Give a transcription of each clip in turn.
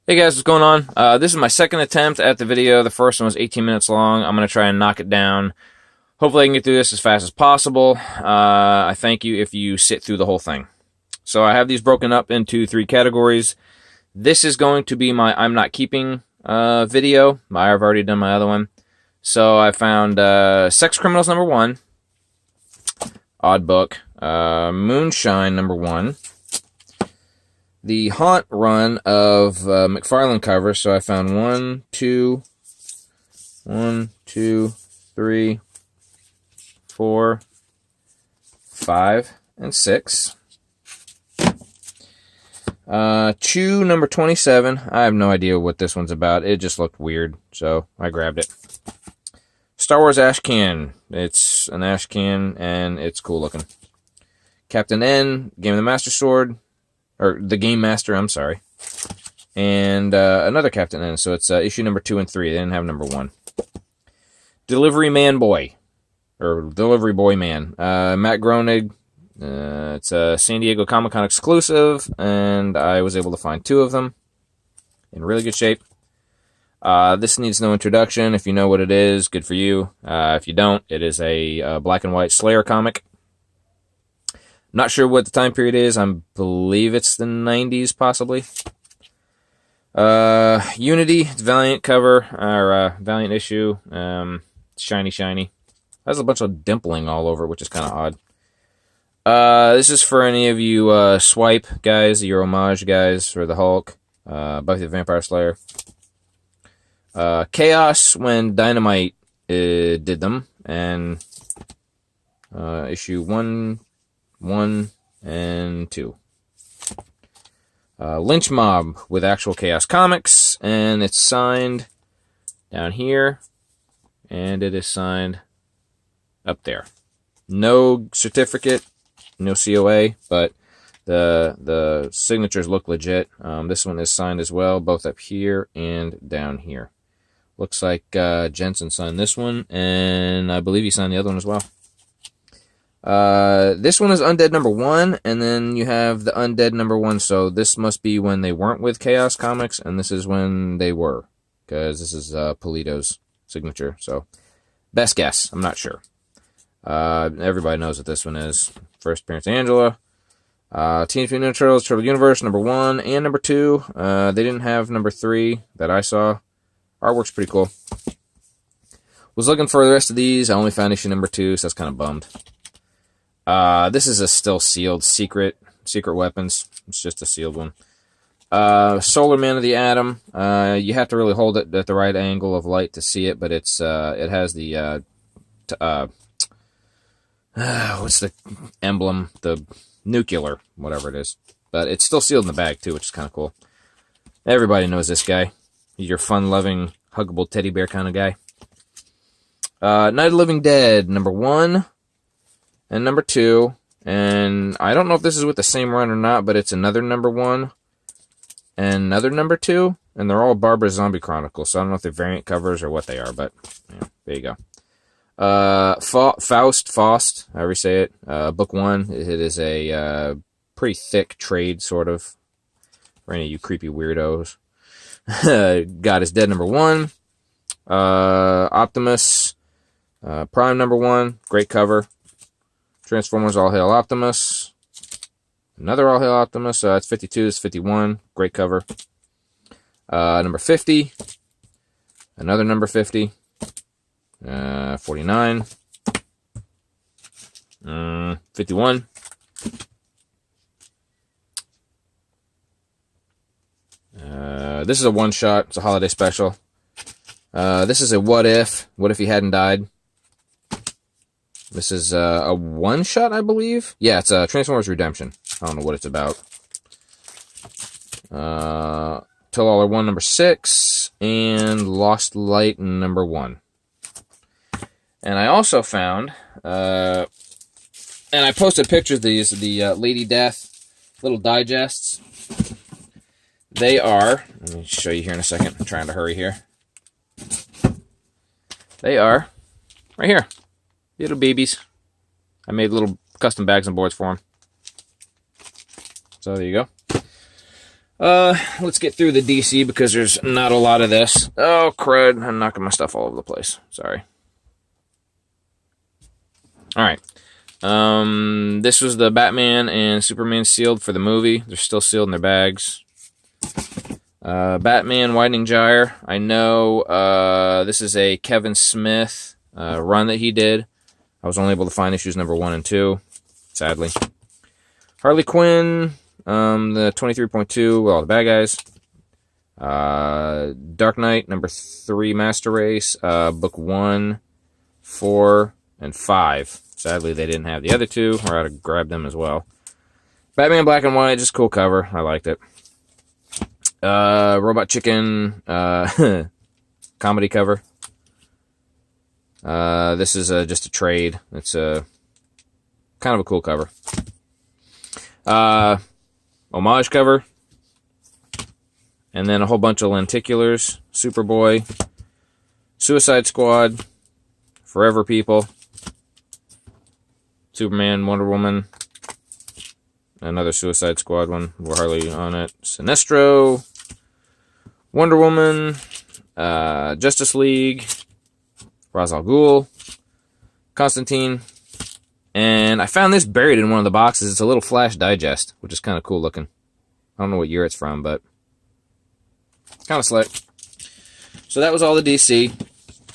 Hey guys, what's going on? This is my second attempt at the video. The first one was 18 minutes long. I'm going to try and knock it down. Hopefully I can get through this as fast as possible. I thank you if you sit through the whole thing. So I have these broken up into 3 categories. This is going to be my I'm Not Keeping video. I've already done my other one. So I found Sex Criminals #1, Odd Book, Moonshine #1, the Haunt run of McFarlane covers. So I found 1, 2, 3, 4, 5, and 6. Chew #27. I have no idea what this one's about. It just looked weird, so I grabbed it. Star Wars ash can. It's an ash can, and it's cool looking. Captain N, Game of the Master Sword. Or the Game Master, I'm sorry. And another Captain N. So it's issue #2 and 3. They didn't have #1. Delivery Man Boy. Or Delivery Boy Man. Matt Groening. It's a San Diego Comic-Con exclusive. And I was able to find 2 of them. In really good shape. This needs no introduction. If you know what it is, good for you. If you don't, it is a black and white Slayer comic. Not sure what the time period is. I believe it's the 90s, possibly. Unity, it's Valiant cover, or Valiant issue. Shiny, shiny. Has a bunch of dimpling all over, which is kind of odd. This is for any of you Swipe guys, your homage guys for the Hulk, Buffy the Vampire Slayer. Chaos when Dynamite did them, and issue 1, and 2. Lynch Mob with actual Chaos Comics, and it's signed down here, and it is signed up there. No certificate, no COA, but the signatures look legit. This one is signed as well, both up here and down here. Looks like Jensen signed this one, and I believe he signed the other one as well. This one is Undead #1, and then you have the Undead #1, so this must be when they weren't with Chaos Comics, and this is when they were, because this is Polito's signature, so best guess, I'm not sure. Everybody knows what this one is. First appearance of Angela. Teenage Mutant Ninja Turtles, Turtle Universe, #1 and #2. They didn't have #3 that I saw. Artwork's pretty cool. Was looking for the rest of these. I only found issue #2, so that's kind of bummed. This is a still sealed Secret Weapons. It's just a sealed one. Solar Man of the Atom. You have to really hold it at the right angle of light to see it, but it's it has the what's the emblem? The nuclear, whatever it is. But it's still sealed in the bag too, which is kind of cool. Everybody knows this guy. He's your fun-loving, huggable teddy bear kind of guy. Night of the Living Dead, #1 and #2. And I don't know if this is with the same run or not, but it's another #1 and another #2. And they're all Barbara Zombie Chronicles, so I don't know if they're variant covers or what they are, but yeah, there you go. Faust, however you say it. Book 1. It is a pretty thick trade, sort of, for any of you creepy weirdos. God is Dead #1. Optimus Prime #1. Great cover. Transformers All Hail Optimus. Another All Hail Optimus. It's 52. It's 51. Great cover. #50. Another #50. 49. 51. This is a one-shot. It's a holiday special. This is a What If He Hadn't Died. This is a one-shot, I believe. Yeah, it's a Transformers Redemption. I don't know what it's about. Till All Are One #6, and Lost Light #1. And I also found, and I posted pictures of these, the Lady Death little digests. They are, let me show you here in a second. I'm trying to hurry here. They are right here. Little babies. I made little custom bags and boards for them. So there you go. Let's get through the DC because there's not a lot of this. Oh, crud. I'm knocking my stuff all over the place. Sorry. Alright. This was the Batman and Superman sealed for the movie. They're still sealed in their bags. Batman Widening Gyre. I know this is a Kevin Smith run that he did. I was only able to find issues number 1 and 2, sadly. Harley Quinn, the 23.2 with all the bad guys. Dark Knight, number 3 Master Race, book 1, 4, and 5. Sadly, they didn't have the other 2, or I'd have grabbed them as well. Batman Black and White, just cool cover. I liked it. Robot Chicken, comedy cover. This is just a trade. It's a kind of a cool cover. Homage cover. And then a whole bunch of lenticulars. Superboy. Suicide Squad. Forever People. Superman, Wonder Woman. Another Suicide Squad one. We're hardly on it. Sinestro. Wonder Woman. Justice League. Ra's al Ghul. Constantine. And I found this buried in one of the boxes. It's a little Flash Digest, which is kind of cool looking. I don't know what year it's from, but kind of slick. So that was all the DC.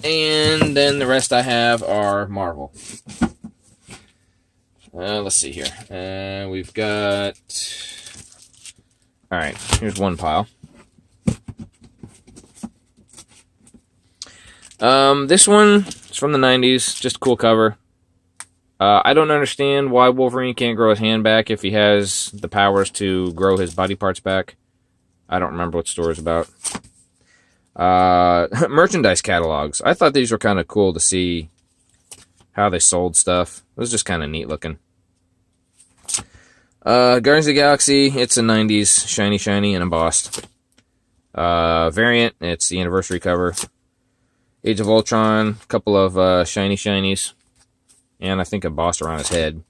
And then the rest I have are Marvel. Let's see here. We've got... Alright, here's one pile. This one is from the 90s. Just a cool cover. I don't understand why Wolverine can't grow his hand back if he has the powers to grow his body parts back. I don't remember what the story is about. Merchandise catalogs. I thought these were kind of cool to see how they sold stuff. It was just kind of neat looking. Guardians of the Galaxy. It's a 90s shiny and embossed. Variant. It's the anniversary cover. Age of Ultron. A couple of shinies. And I think embossed around his head.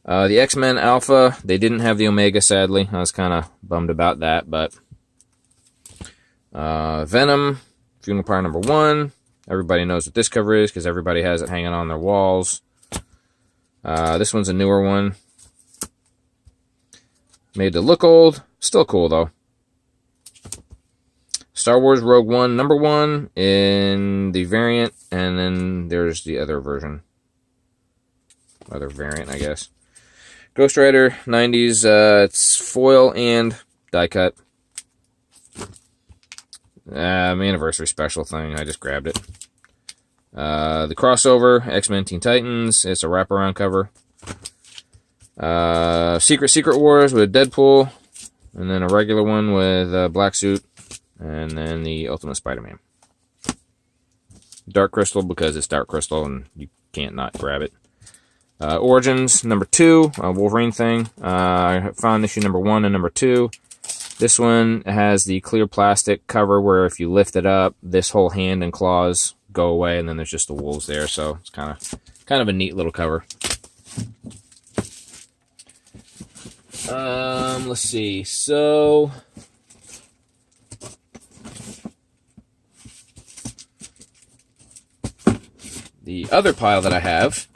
The X-Men Alpha, they didn't have the Omega, sadly. I was kind of bummed about that, but... Venom, Funeral Pyre number 1. Everybody knows what this cover is, because everybody has it hanging on their walls. This one's a newer one. Made to look old. Still cool, though. Star Wars Rogue One number 1 in the variant, and then there's the other version. Other variant, I guess. Ghost Rider, 90s. It's foil and die cut. Anniversary special thing. I just grabbed it. The crossover, X-Men Teen Titans. It's a wraparound cover. Secret Wars with Deadpool. And then a regular one with Black Suit. And then the Ultimate Spider-Man. Dark Crystal because it's Dark Crystal and you can't not grab it. Origins, number 2, a Wolverine thing. I found issue number 1 and number 2. This one has the clear plastic cover where if you lift it up, this whole hand and claws go away, and then there's just the wolves there. So it's kind of a neat little cover. Let's see. So the other pile that I have.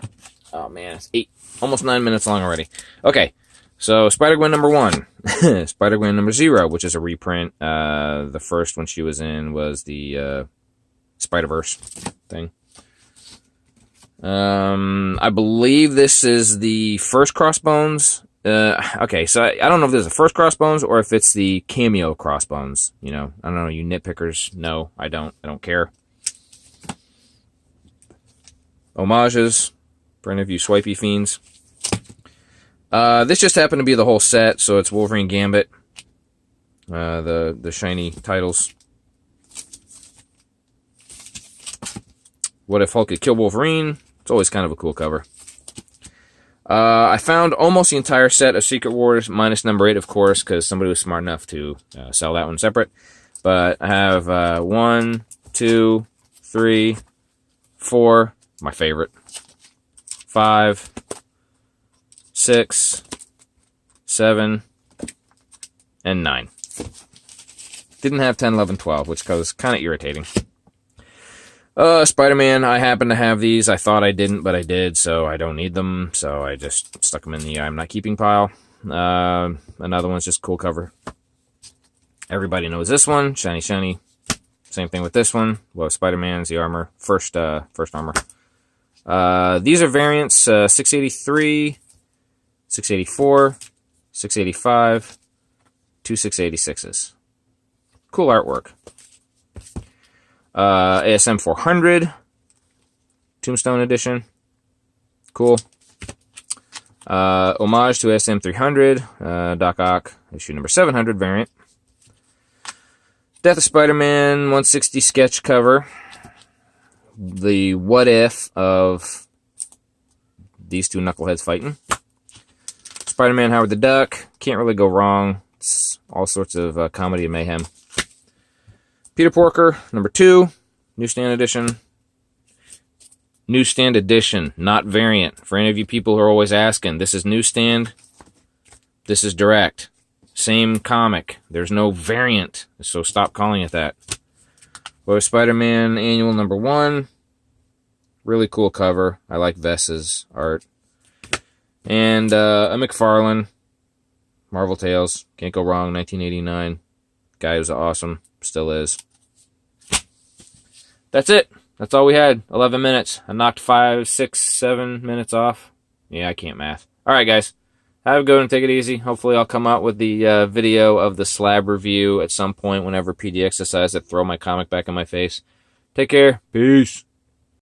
Oh man, it's almost 9 minutes long already. Okay, so Spider-Gwen number 1. Spider-Gwen number 0, which is a reprint. The first one she was in was the Spider-Verse thing. I believe this is the first Crossbones. Okay, so I don't know if this is the first Crossbones or if it's the cameo Crossbones. You know, I don't know, you nitpickers. No, I don't care. Homages. For any of you swipey fiends. This just happened to be the whole set, so it's Wolverine Gambit. The shiny titles. What if Hulk could kill Wolverine? It's always kind of a cool cover. I found almost the entire set of Secret Wars, minus number 8, of course, because somebody was smart enough to sell that one separate. But I have 1, 2, 3, 4, my favorite. 5, 6, 7, and 9. Didn't have 10, 11, 12, which was kind of irritating. Spider-Man, I happen to have these. I thought I didn't, but I did, so I don't need them. So I just stuck them in the I'm not keeping pile. Another one's just cool cover. Everybody knows this one. Shiny, shiny. Same thing with this one. Well, Spider-Man's the armor. First armor. These are variants 683, 684, 685, 2 686s. Cool artwork. ASM 400, Tombstone edition. Cool. Homage to ASM 300, Doc Ock, issue number 700 variant. Death of Spider-Man 160 sketch cover. The what if of these two knuckleheads fighting. Spider-Man Howard the Duck. Can't really go wrong. It's all sorts of comedy and mayhem. Peter Porker, number 2, newsstand edition. Newsstand edition, not variant. For any of you people who are always asking, this is newsstand, this is direct. Same comic. There's no variant, so stop calling it that. Spider-Man Annual number 1. Really cool cover. I like Vess's art. And a McFarlane, Marvel Tales. Can't go wrong, 1989. Guy was awesome. Still is. That's it. That's all we had. 11 minutes. I knocked 5, 6, 7 minutes off. Yeah, I can't math. Alright, guys. Have a good one. Take it easy. Hopefully I'll come out with the video of the slab review at some point whenever PDX decides to throw my comic back in my face. Take care. Peace.